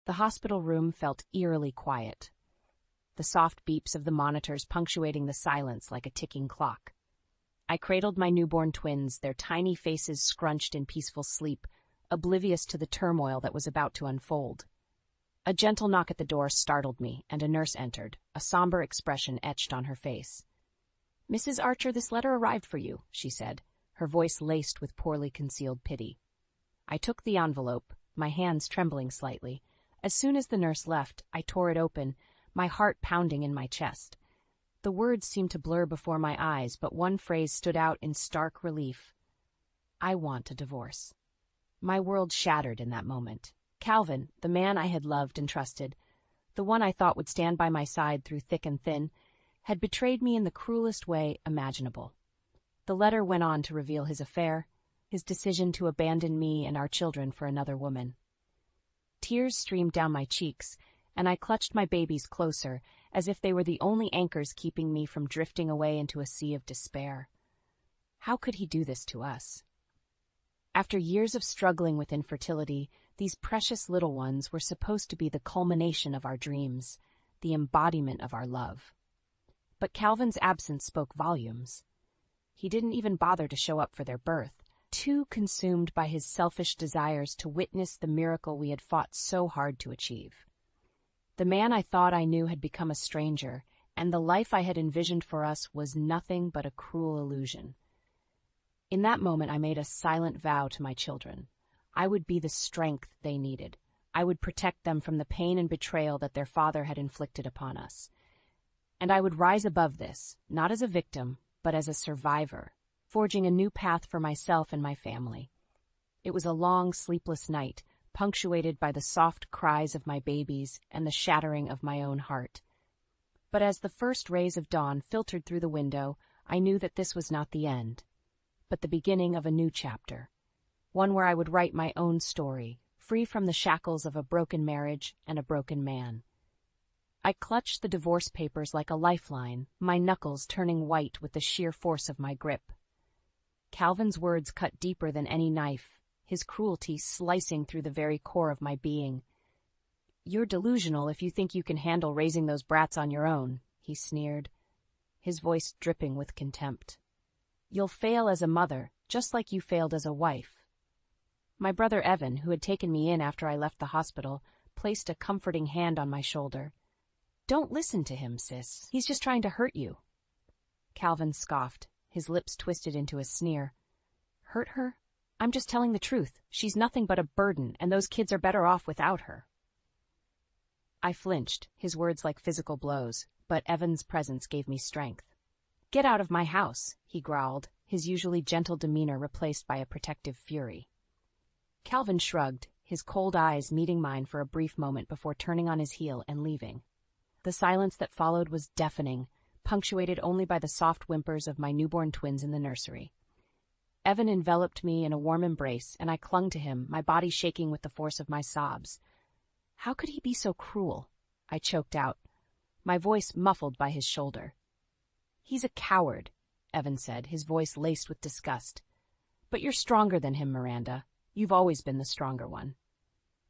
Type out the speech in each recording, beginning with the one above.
The hospital room felt eerily quiet, the soft beeps of the monitors punctuating the silence like a ticking clock. I cradled my newborn twins, their tiny faces scrunched in peaceful sleep, oblivious to the turmoil that was about to unfold. A gentle knock at the door startled me, and a nurse entered, a somber expression etched on her face. "Mrs. Archer, this letter arrived for you," she said, her voice laced with poorly concealed pity. I took the envelope, my hands trembling slightly. As soon as the nurse left, I tore it open, my heart pounding in my chest. The words seemed to blur before my eyes, but one phrase stood out in stark relief. "I want a divorce." My world shattered in that moment. Calvin, the man I had loved and trusted, the one I thought would stand by my side through thick and thin, had betrayed me in the cruelest way imaginable. The letter went on to reveal his affair, his decision to abandon me and our children for another woman. Tears streamed down my cheeks, and I clutched my babies closer, as if they were the only anchors keeping me from drifting away into a sea of despair. How could he do this to us? After years of struggling with infertility, these precious little ones were supposed to be the culmination of our dreams, the embodiment of our love. But Calvin's absence spoke volumes. He didn't even bother to show up for their birth, too consumed by his selfish desires to witness the miracle we had fought so hard to achieve. The man I thought I knew had become a stranger, and the life I had envisioned for us was nothing but a cruel illusion. In that moment, I made a silent vow to my children. I would be the strength they needed. I would protect them from the pain and betrayal that their father had inflicted upon us. And I would rise above this, not as a victim, but as a survivor, forging a new path for myself and my family. It was a long, sleepless night, punctuated by the soft cries of my babies and the shattering of my own heart. But as the first rays of dawn filtered through the window, I knew that this was not the end, but the beginning of a new chapter, one where I would write my own story, free from the shackles of a broken marriage and a broken man. I clutched the divorce papers like a lifeline, my knuckles turning white with the sheer force of my grip. Calvin's words cut deeper than any knife, his cruelty slicing through the very core of my being. "You're delusional if you think you can handle raising those brats on your own," he sneered, his voice dripping with contempt. "You'll fail as a mother, just like you failed as a wife." My brother Evan, who had taken me in after I left the hospital, placed a comforting hand on my shoulder. "Don't listen to him, sis. He's just trying to hurt you." Calvin scoffed, his lips twisted into a sneer. "Hurt her? I'm just telling the truth. She's nothing but a burden, and those kids are better off without her." I flinched, his words like physical blows, but Evan's presence gave me strength. "Get out of my house," he growled, his usually gentle demeanor replaced by a protective fury. Calvin shrugged, his cold eyes meeting mine for a brief moment before turning on his heel and leaving. The silence that followed was deafening, punctuated only by the soft whimpers of my newborn twins in the nursery. Evan enveloped me in a warm embrace, and I clung to him, my body shaking with the force of my sobs. How could he be so cruel? I choked out, my voice muffled by his shoulder. "He's a coward," Evan said, his voice laced with disgust. "But you're stronger than him, Miranda. You've always been the stronger one."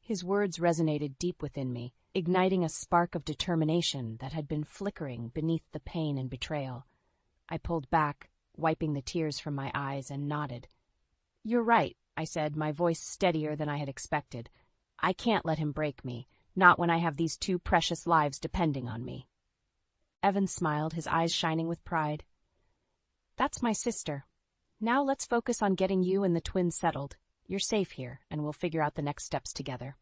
His words resonated deep within me, igniting a spark of determination that had been flickering beneath the pain and betrayal. I pulled back, wiping the tears from my eyes, and nodded. "You're right," I said, my voice steadier than I had expected. "I can't let him break me, not when I have these 2 precious lives depending on me." Evan smiled, his eyes shining with pride. "That's my sister. Now let's focus on getting you and the twins settled. You're safe here, and we'll figure out the next steps together."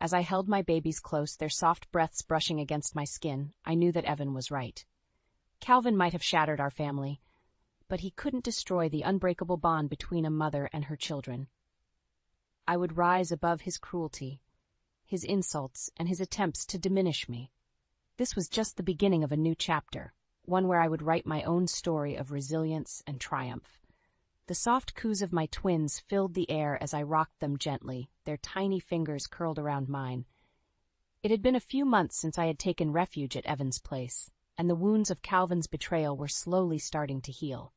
As I held my babies close, their soft breaths brushing against my skin, I knew that Evan was right. Calvin might have shattered our family, but he couldn't destroy the unbreakable bond between a mother and her children. I would rise above his cruelty, his insults, and his attempts to diminish me. This was just the beginning of a new chapter, one where I would write my own story of resilience and triumph. The soft coos of my twins filled the air as I rocked them gently, their tiny fingers curled around mine. It had been a few months since I had taken refuge at Evan's place, and the wounds of Calvin's betrayal were slowly starting to heal.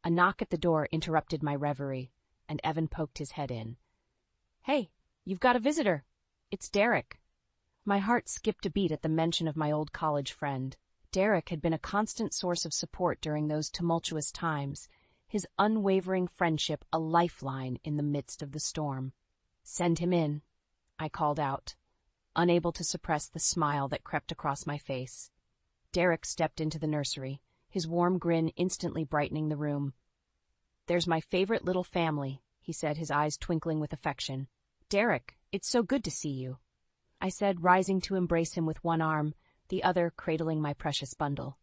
A knock at the door interrupted my reverie, and Evan poked his head in. "Hey, you've got a visitor," It's Derek. My heart skipped a beat at the mention of my old college friend. Derek had been a constant source of support during those tumultuous times, his unwavering friendship a lifeline in the midst of the storm. "Send him in," I called out, unable to suppress the smile that crept across my face. Derek stepped into the nursery, his warm grin instantly brightening the room. "There's my favorite little family," he said, his eyes twinkling with affection. "Derek, it's so good to see you," I said, rising to embrace him with one arm, the other cradling my precious bundle.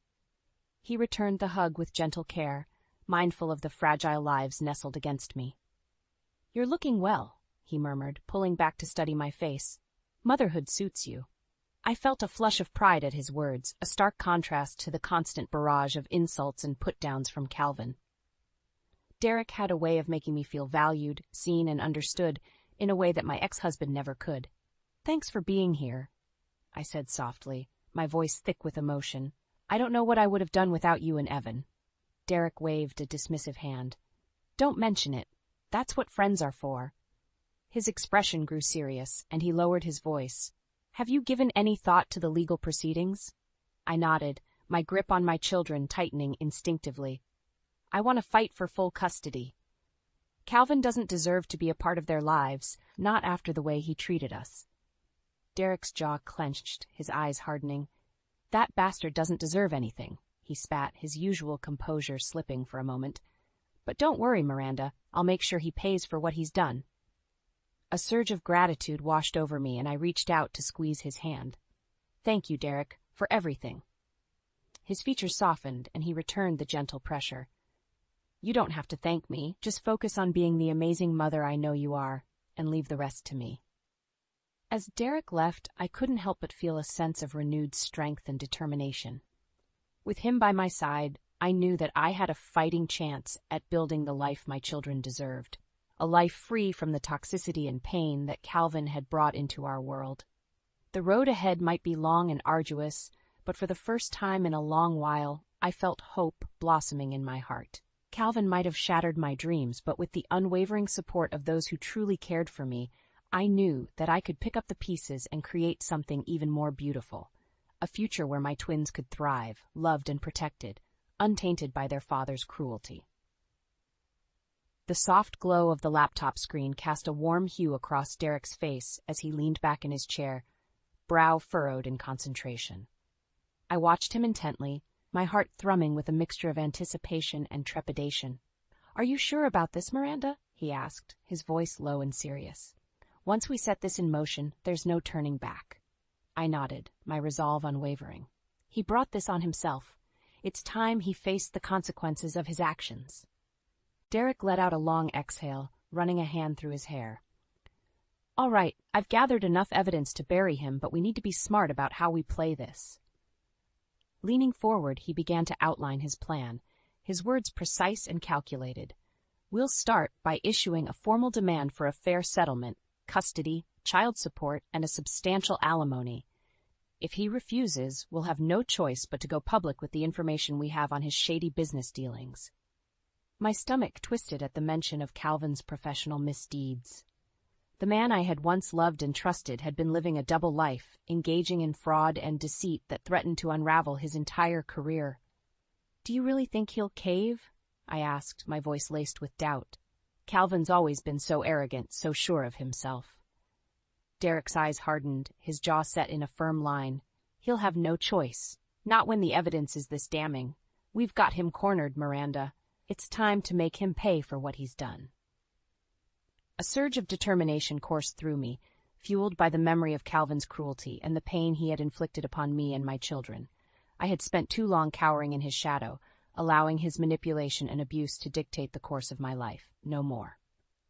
He returned the hug with gentle care, mindful of the fragile lives nestled against me. "You're looking well," he murmured, pulling back to study my face. "Motherhood suits you." I felt a flush of pride at his words, a stark contrast to the constant barrage of insults and put-downs from Calvin. Derek had a way of making me feel valued, seen, and understood in a way that my ex-husband never could. "Thanks for being here," I said softly, my voice thick with emotion. "I don't know what I would have done without you and Evan." Derek waved a dismissive hand. "Don't mention it. That's what friends are for." His expression grew serious, and he lowered his voice. "Have you given any thought to the legal proceedings?" I nodded, my grip on my children tightening instinctively. "I want to fight for full custody. Calvin doesn't deserve to be a part of their lives, not after the way he treated us." Derek's jaw clenched, his eyes hardening. "That bastard doesn't deserve anything," he spat, his usual composure slipping for a moment. "But don't worry, Miranda, I'll make sure he pays for what he's done." A surge of gratitude washed over me, and I reached out to squeeze his hand. "Thank you, Derek, for everything." His features softened, and he returned the gentle pressure. "You don't have to thank me. Just focus on being the amazing mother I know you are, and leave the rest to me." As Derek left, I couldn't help but feel a sense of renewed strength and determination. With him by my side, I knew that I had a fighting chance at building the life my children deserved, a life free from the toxicity and pain that Calvin had brought into our world. The road ahead might be long and arduous, but for the first time in a long while, I felt hope blossoming in my heart. Calvin might have shattered my dreams, but with the unwavering support of those who truly cared for me, I knew that I could pick up the pieces and create something even more beautiful, a future where my twins could thrive, loved and protected, untainted by their father's cruelty. The soft glow of the laptop screen cast a warm hue across Derek's face as he leaned back in his chair, brow furrowed in concentration. I watched him intently, my heart thrumming with a mixture of anticipation and trepidation. "Are you sure about this, Miranda?" he asked, his voice low and serious. "Once we set this in motion, there's no turning back." I nodded, my resolve unwavering. He brought this on himself. It's time he faced the consequences of his actions. Derek let out a long exhale, running a hand through his hair. "All right, I've gathered enough evidence to bury him, but we need to be smart about how we play this." Leaning forward, he began to outline his plan, his words precise and calculated. "We'll start by issuing a formal demand for a fair settlement, custody, child support, and a substantial alimony. If he refuses, we'll have no choice but to go public with the information we have on his shady business dealings." My stomach twisted at the mention of Calvin's professional misdeeds. The man I had once loved and trusted had been living a double life, engaging in fraud and deceit that threatened to unravel his entire career. "Do you really think he'll cave?" I asked, my voice laced with doubt. Calvin's always been so arrogant, so sure of himself. Derek's eyes hardened, his jaw set in a firm line. "He'll have no choice. Not when the evidence is this damning. We've got him cornered, Miranda. It's time to make him pay for what he's done." A surge of determination coursed through me, fueled by the memory of Calvin's cruelty and the pain he had inflicted upon me and my children. I had spent too long cowering in his shadow, allowing his manipulation and abuse to dictate the course of my life. No more.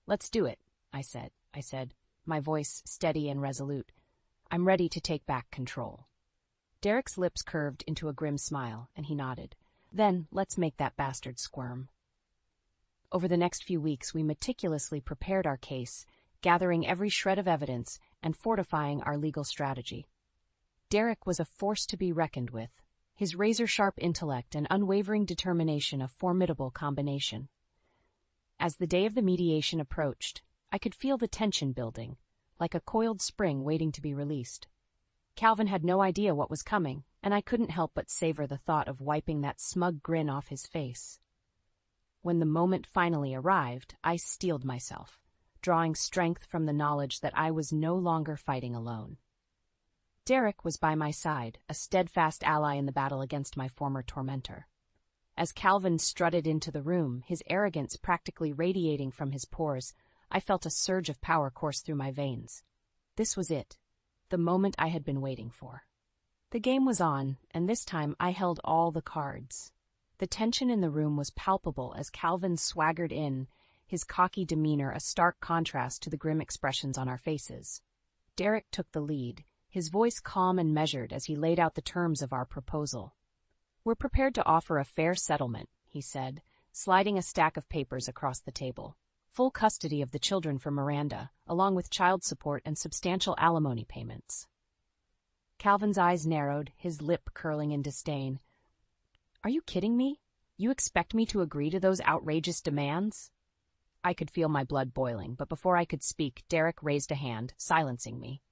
"Let's do it," I said, my voice steady and resolute. "I'm ready to take back control." Derek's lips curved into a grim smile, and he nodded. "Then let's make that bastard squirm." Over the next few weeks, we meticulously prepared our case, gathering every shred of evidence and fortifying our legal strategy. Derek was a force to be reckoned with, his razor-sharp intellect and unwavering determination a formidable combination. As the day of the mediation approached, I could feel the tension building, like a coiled spring waiting to be released. Calvin had no idea what was coming, and I couldn't help but savor the thought of wiping that smug grin off his face. When the moment finally arrived, I steeled myself, drawing strength from the knowledge that I was no longer fighting alone. Derek was by my side, a steadfast ally in the battle against my former tormentor. As Calvin strutted into the room, his arrogance practically radiating from his pores, I felt a surge of power course through my veins. This was it, the moment I had been waiting for. The game was on, and this time I held all the cards. The tension in the room was palpable as Calvin swaggered in, his cocky demeanor a stark contrast to the grim expressions on our faces. Derek took the lead, his voice calm and measured as he laid out the terms of our proposal. "We're prepared to offer a fair settlement," he said, sliding a stack of papers across the table. "Full custody of the children for Miranda, along with child support and substantial alimony payments." Calvin's eyes narrowed, his lip curling in disdain. "Are you kidding me? You expect me to agree to those outrageous demands?" I could feel my blood boiling, but before I could speak, Derek raised a hand, silencing me.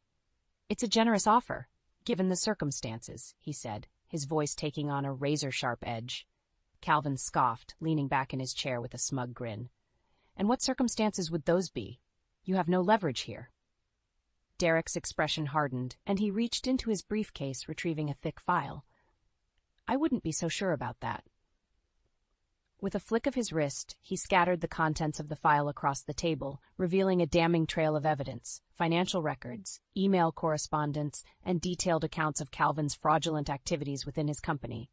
"It's a generous offer, given the circumstances," he said, his voice taking on a razor-sharp edge. Calvin scoffed, leaning back in his chair with a smug grin. "And what circumstances would those be? You have no leverage here." Derek's expression hardened, and he reached into his briefcase, retrieving a thick file. "I wouldn't be so sure about that." With a flick of his wrist, he scattered the contents of the file across the table, revealing a damning trail of evidence, financial records, email correspondence, and detailed accounts of Calvin's fraudulent activities within his company.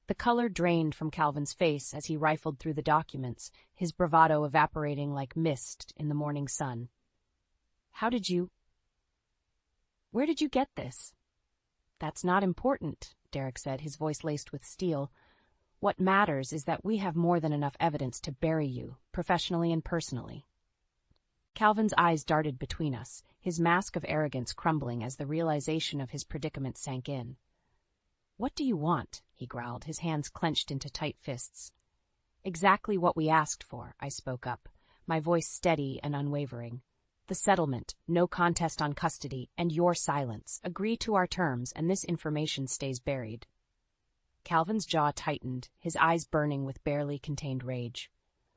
The color drained from Calvin's face as he rifled through the documents, his bravado evaporating like mist in the morning sun. Where did you get this?" "That's not important," Derek said, his voice laced with steel. "What matters is that we have more than enough evidence to bury you, professionally and personally." Calvin's eyes darted between us, his mask of arrogance crumbling as the realization of his predicament sank in. "What do you want?" he growled, his hands clenched into tight fists. "Exactly what we asked for," I spoke up, my voice steady and unwavering. "The settlement, no contest on custody, and your silence. Agree to our terms, and this information stays buried." Calvin's jaw tightened, his eyes burning with barely contained rage.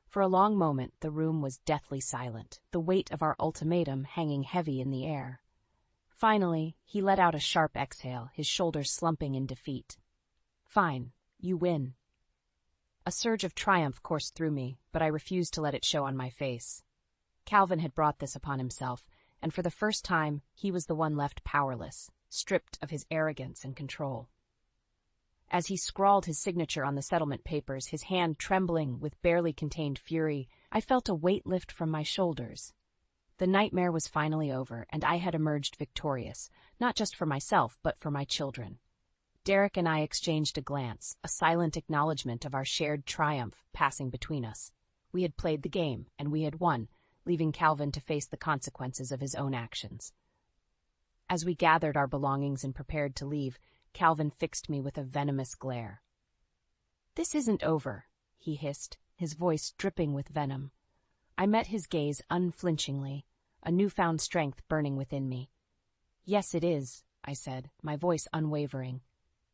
For a long moment, the room was deathly silent, the weight of our ultimatum hanging heavy in the air. Finally, he let out a sharp exhale, his shoulders slumping in defeat. "Fine, you win." A surge of triumph coursed through me, but I refused to let it show on my face. Calvin had brought this upon himself, and for the first time, he was the one left powerless, stripped of his arrogance and control. As he scrawled his signature on the settlement papers, his hand trembling with barely contained fury, I felt a weight lift from my shoulders. The nightmare was finally over, and I had emerged victorious, not just for myself, but for my children. Derek and I exchanged a glance, a silent acknowledgement of our shared triumph passing between us. We had played the game, and we had won, leaving Calvin to face the consequences of his own actions. As we gathered our belongings and prepared to leave, Calvin fixed me with a venomous glare. "This isn't over," he hissed, his voice dripping with venom. I met his gaze unflinchingly, a newfound strength burning within me. "Yes, it is," I said, my voice unwavering.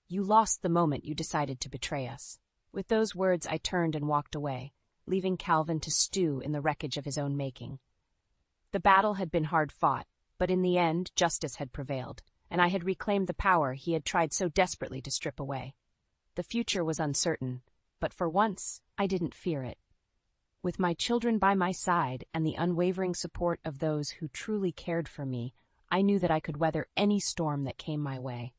"You lost the moment you decided to betray us." With those words, I turned and walked away, leaving Calvin to stew in the wreckage of his own making. The battle had been hard fought, but in the end, justice had prevailed, and I had reclaimed the power he had tried so desperately to strip away. The future was uncertain, but for once, I didn't fear it. With my children by my side and the unwavering support of those who truly cared for me, I knew that I could weather any storm that came my way.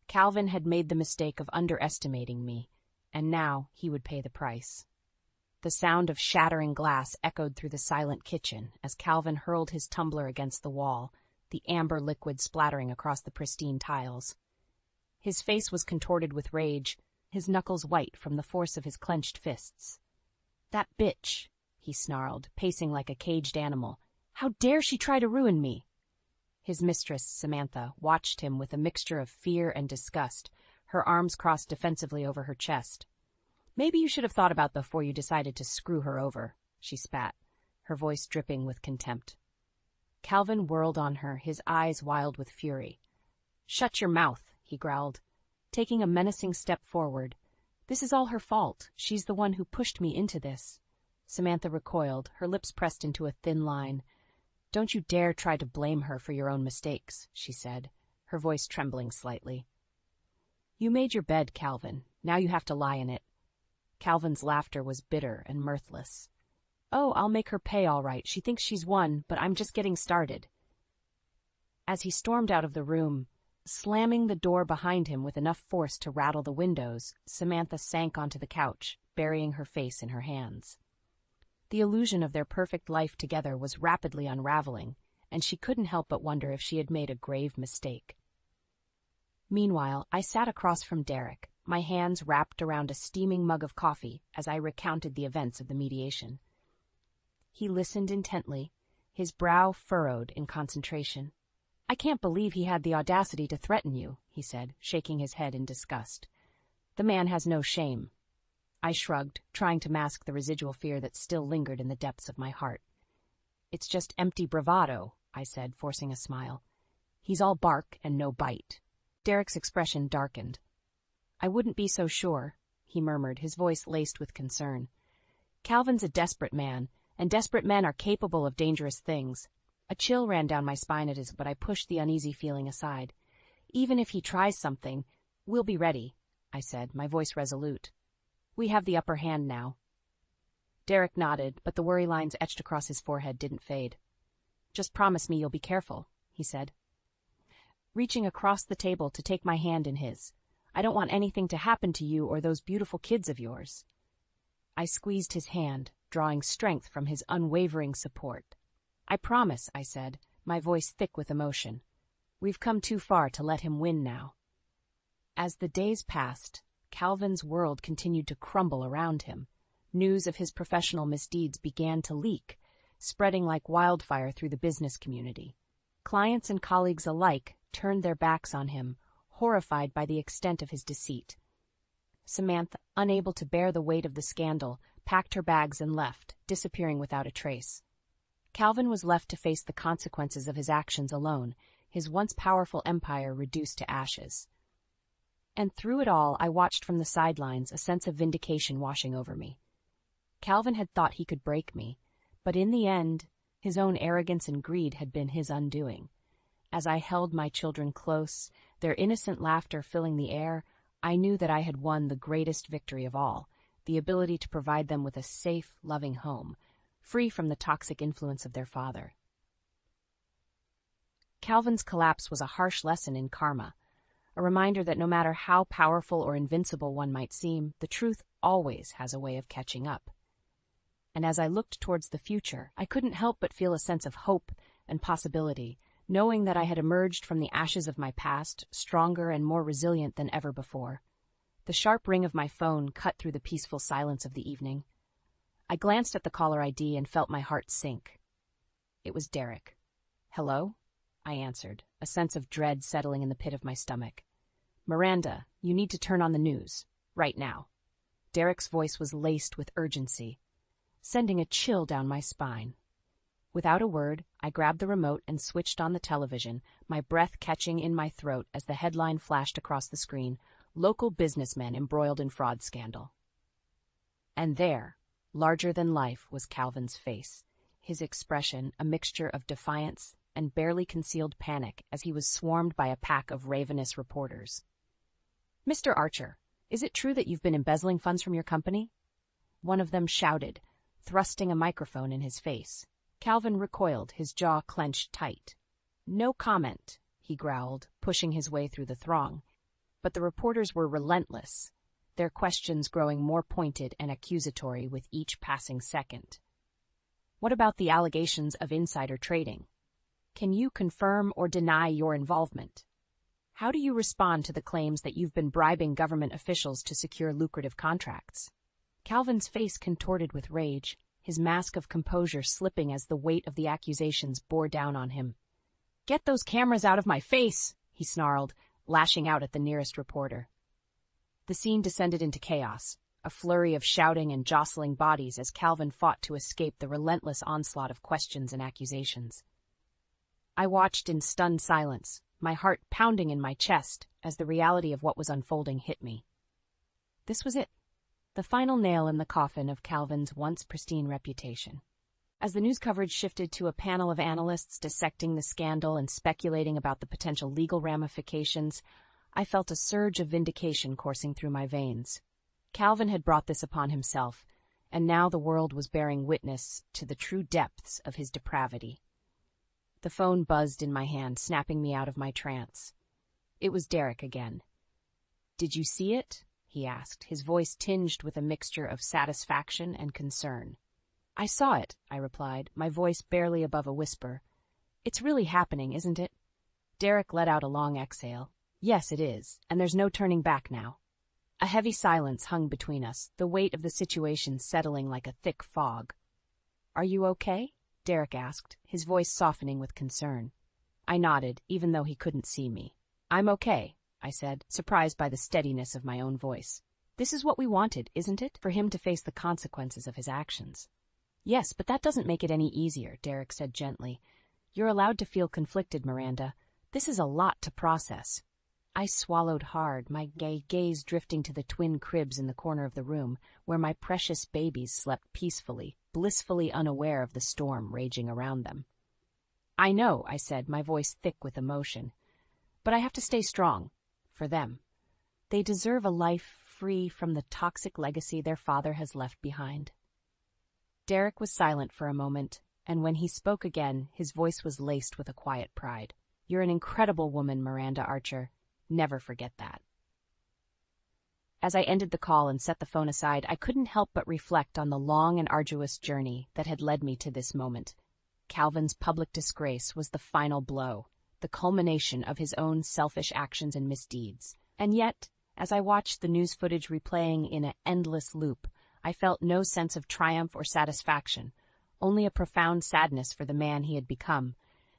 Calvin had made the mistake of underestimating me, and now he would pay the price. The sound of shattering glass echoed through the silent kitchen as Calvin hurled his tumbler against the wall, the amber liquid splattering across the pristine tiles. His face was contorted with rage, his knuckles white from the force of his clenched fists. "That bitch," he snarled, pacing like a caged animal. "How dare she try to ruin me?" His mistress, Samantha, watched him with a mixture of fear and disgust, her arms crossed defensively over her chest. "Maybe you should have thought about before you decided to screw her over," she spat, her voice dripping with contempt. Calvin whirled on her, his eyes wild with fury. "Shut your mouth," he growled, taking a menacing step forward. "This is all her fault. She's the one who pushed me into this." Samantha recoiled, her lips pressed into a thin line. "Don't you dare try to blame her for your own mistakes," she said, her voice trembling slightly. "You made your bed, Calvin. Now you have to lie in it." Calvin's laughter was bitter and mirthless. "Oh, I'll make her pay all right. She thinks she's won, but I'm just getting started." As he stormed out of the room, slamming the door behind him with enough force to rattle the windows, Samantha sank onto the couch, burying her face in her hands. The illusion of their perfect life together was rapidly unraveling, and she couldn't help but wonder if she had made a grave mistake. Meanwhile, I sat across from Derek, my hands wrapped around a steaming mug of coffee as I recounted the events of the mediation. He listened intently, his brow furrowed in concentration. "I can't believe he had the audacity to threaten you," he said, shaking his head in disgust. "The man has no shame." I shrugged, trying to mask the residual fear that still lingered in the depths of my heart. "It's just empty bravado," I said, forcing a smile. "He's all bark and no bite." Derek's expression darkened. "I wouldn't be so sure," he murmured, his voice laced with concern. "Calvin's a desperate man, and desperate men are capable of dangerous things." A chill ran down my spine at his, but I pushed the uneasy feeling aside. "Even if he tries something, we'll be ready," I said, my voice resolute. "We have the upper hand now." Derek nodded, but the worry lines etched across his forehead didn't fade. "Just promise me you'll be careful," he said, reaching across the table to take my hand in his. "I don't want anything to happen to you or those beautiful kids of yours." I squeezed his hand, drawing strength from his unwavering support. "I promise," I said, my voice thick with emotion. "We've come too far to let him win now." As the days passed, Calvin's world continued to crumble around him. News of his professional misdeeds began to leak, spreading like wildfire through the business community. Clients and colleagues alike turned their backs on him, horrified by the extent of his deceit. Samantha, unable to bear the weight of the scandal, packed her bags and left, disappearing without a trace. Calvin was left to face the consequences of his actions alone, his once powerful empire reduced to ashes. And through it all, I watched from the sidelines, a sense of vindication washing over me. Calvin had thought he could break me, but in the end, his own arrogance and greed had been his undoing. As I held my children close, their innocent laughter filling the air, I knew that I had won the greatest victory of all, the ability to provide them with a safe, loving home, free from the toxic influence of their father. Calvin's collapse was a harsh lesson in karma, a reminder that no matter how powerful or invincible one might seem, the truth always has a way of catching up. And as I looked towards the future, I couldn't help but feel a sense of hope and possibility, knowing that I had emerged from the ashes of my past, stronger and more resilient than ever before. The sharp ring of my phone cut through the peaceful silence of the evening. I glanced at the caller ID and felt my heart sink. It was Derek. "Hello?" I answered, a sense of dread settling in the pit of my stomach. "Miranda, you need to turn on the news. Right now." Derek's voice was laced with urgency, sending a chill down my spine. Without a word, I grabbed the remote and switched on the television, my breath catching in my throat as the headline flashed across the screen, "Local businessmen embroiled in fraud scandal." And there, larger than life, was Calvin's face, his expression a mixture of defiance and barely concealed panic as he was swarmed by a pack of ravenous reporters. "Mr. Archer, is it true that you've been embezzling funds from your company?" one of them shouted, thrusting a microphone in his face. Calvin recoiled, his jaw clenched tight. "No comment," he growled, pushing his way through the throng. But the reporters were relentless, their questions growing more pointed and accusatory with each passing second. "What about the allegations of insider trading? Can you confirm or deny your involvement? How do you respond to the claims that you've been bribing government officials to secure lucrative contracts?" Calvin's face contorted with rage, his mask of composure slipping as the weight of the accusations bore down on him. "Get those cameras out of my face!" he snarled, lashing out at the nearest reporter. The scene descended into chaos, a flurry of shouting and jostling bodies as Calvin fought to escape the relentless onslaught of questions and accusations. I watched in stunned silence, my heart pounding in my chest as the reality of what was unfolding hit me. This was it, the final nail in the coffin of Calvin's once pristine reputation. As the news coverage shifted to a panel of analysts dissecting the scandal and speculating about the potential legal ramifications, I felt a surge of vindication coursing through my veins. Calvin had brought this upon himself, and now the world was bearing witness to the true depths of his depravity. The phone buzzed in my hand, snapping me out of my trance. It was Derek again. "Did you see it?" he asked, his voice tinged with a mixture of satisfaction and concern. "I saw it," I replied, my voice barely above a whisper. "It's really happening, isn't it?" Derek let out a long exhale. "Yes, it is, and there's no turning back now." A heavy silence hung between us, the weight of the situation settling like a thick fog. "Are you okay?" Derek asked, his voice softening with concern. I nodded, even though he couldn't see me. "I'm okay," I said, surprised by the steadiness of my own voice. "This is what we wanted, isn't it? For him to face the consequences of his actions." "Yes, but that doesn't make it any easier," Derek said gently. "You're allowed to feel conflicted, Miranda. This is a lot to process." I swallowed hard, my gaze drifting to the twin cribs in the corner of the room, where my precious babies slept peacefully, blissfully unaware of the storm raging around them. "I know," I said, my voice thick with emotion. "But I have to stay strong. For them. They deserve a life free from the toxic legacy their father has left behind." Derek was silent for a moment, and when he spoke again, his voice was laced with a quiet pride. "You're an incredible woman, Miranda Archer. Never forget that." As I ended the call and set the phone aside, I couldn't help but reflect on the long and arduous journey that had led me to this moment. Calvin's public disgrace was the final blow, the culmination of his own selfish actions and misdeeds. And yet, as I watched the news footage replaying in an endless loop, I felt no sense of triumph or satisfaction, only a profound sadness for the man he had become,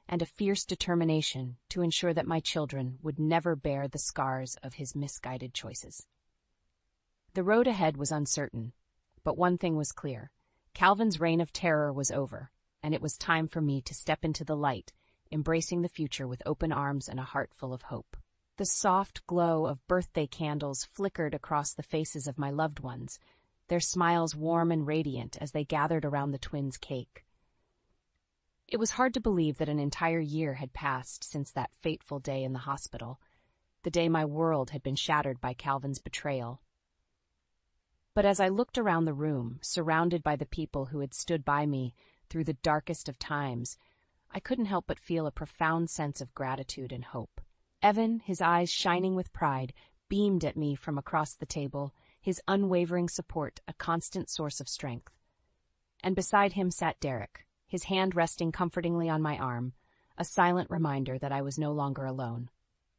and a fierce determination to ensure that my children would never bear the scars of his misguided choices. The road ahead was uncertain, but one thing was clear. Calvin's reign of terror was over, and it was time for me to step into the light, embracing the future with open arms and a heart full of hope. The soft glow of birthday candles flickered across the faces of my loved ones, their smiles warm and radiant as they gathered around the twins' cake. It was hard to believe that an entire year had passed since that fateful day in the hospital, the day my world had been shattered by Calvin's betrayal. But as I looked around the room, surrounded by the people who had stood by me through the darkest of times, I couldn't help but feel a profound sense of gratitude and hope. Evan, his eyes shining with pride, beamed at me from across the table, his unwavering support a constant source of strength. And beside him sat Derek, his hand resting comfortingly on my arm, a silent reminder that I was no longer alone.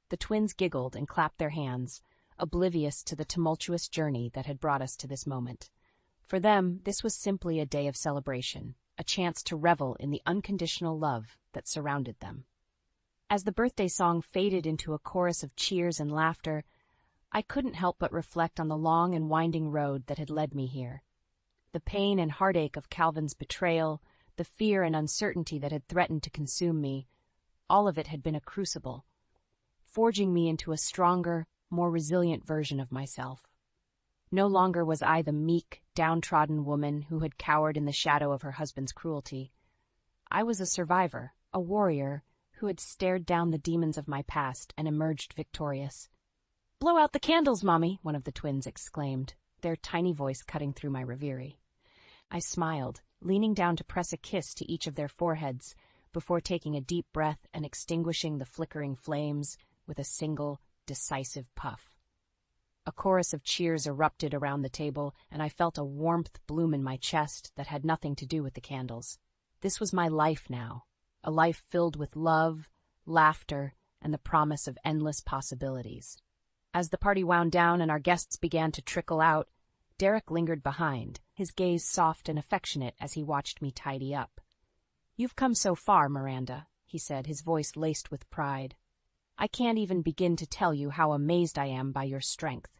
The twins giggled and clapped their hands, oblivious to the tumultuous journey that had brought us to this moment. For them, this was simply a day of celebration, a chance to revel in the unconditional love that surrounded them. As the birthday song faded into a chorus of cheers and laughter, I couldn't help but reflect on the long and winding road that had led me here. The pain and heartache of Calvin's betrayal, the fear and uncertainty that had threatened to consume me, all of it had been a crucible, forging me into a stronger, more resilient version of myself. No longer was I the meek, downtrodden woman who had cowered in the shadow of her husband's cruelty. I was a survivor, a warrior, who had stared down the demons of my past and emerged victorious. "Blow out the candles, Mommy," one of the twins exclaimed, their tiny voice cutting through my reverie. I smiled, leaning down to press a kiss to each of their foreheads before taking a deep breath and extinguishing the flickering flames with a single, decisive puff. A chorus of cheers erupted around the table, and I felt a warmth bloom in my chest that had nothing to do with the candles. This was my life now, a life filled with love, laughter, and the promise of endless possibilities. As the party wound down and our guests began to trickle out, Derek lingered behind, his gaze soft and affectionate as he watched me tidy up. "You've come so far, Miranda," he said, his voice laced with pride. "I can't even begin to tell you how amazed I am by your strength."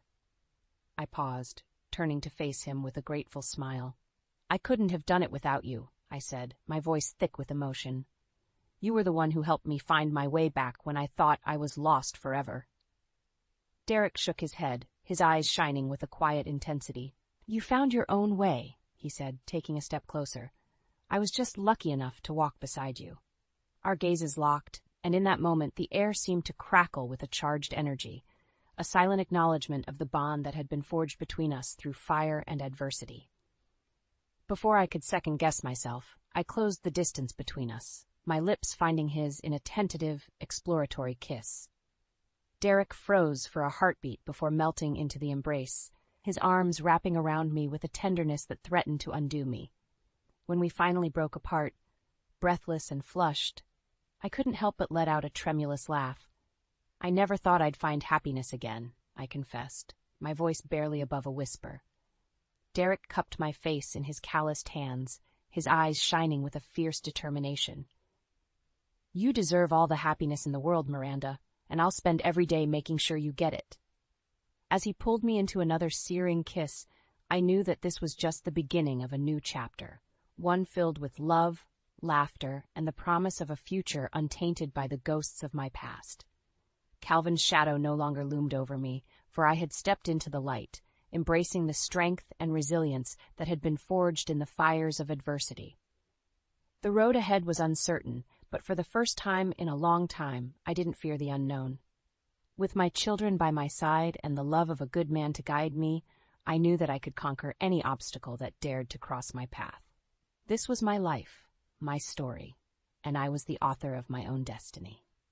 I paused, turning to face him with a grateful smile. "I couldn't have done it without you," I said, my voice thick with emotion. You were the one who helped me find my way back when I thought I was lost forever." Derek shook his head, his eyes shining with a quiet intensity. "You found your own way," he said, taking a step closer. "I was just lucky enough to walk beside you." Our gazes locked, and in that moment the air seemed to crackle with a charged energy, a silent acknowledgement of the bond that had been forged between us through fire and adversity. Before I could second-guess myself, I closed the distance between us, my lips finding his in a tentative, exploratory kiss. Derek froze for a heartbeat before melting into the embrace, his arms wrapping around me with a tenderness that threatened to undo me. When we finally broke apart, breathless and flushed, I couldn't help but let out a tremulous laugh. "I never thought I'd find happiness again," I confessed, my voice barely above a whisper. Derek cupped my face in his calloused hands, his eyes shining with a fierce determination. "You deserve all the happiness in the world, Miranda, and I'll spend every day making sure you get it." As he pulled me into another searing kiss, I knew that this was just the beginning of a new chapter, one filled with love, laughter, and the promise of a future untainted by the ghosts of my past. Calvin's shadow no longer loomed over me, for I had stepped into the light, embracing the strength and resilience that had been forged in the fires of adversity. The road ahead was uncertain, but for the first time in a long time, I didn't fear the unknown. With my children by my side and the love of a good man to guide me, I knew that I could conquer any obstacle that dared to cross my path. This was my life, my story, and I was the author of my own destiny.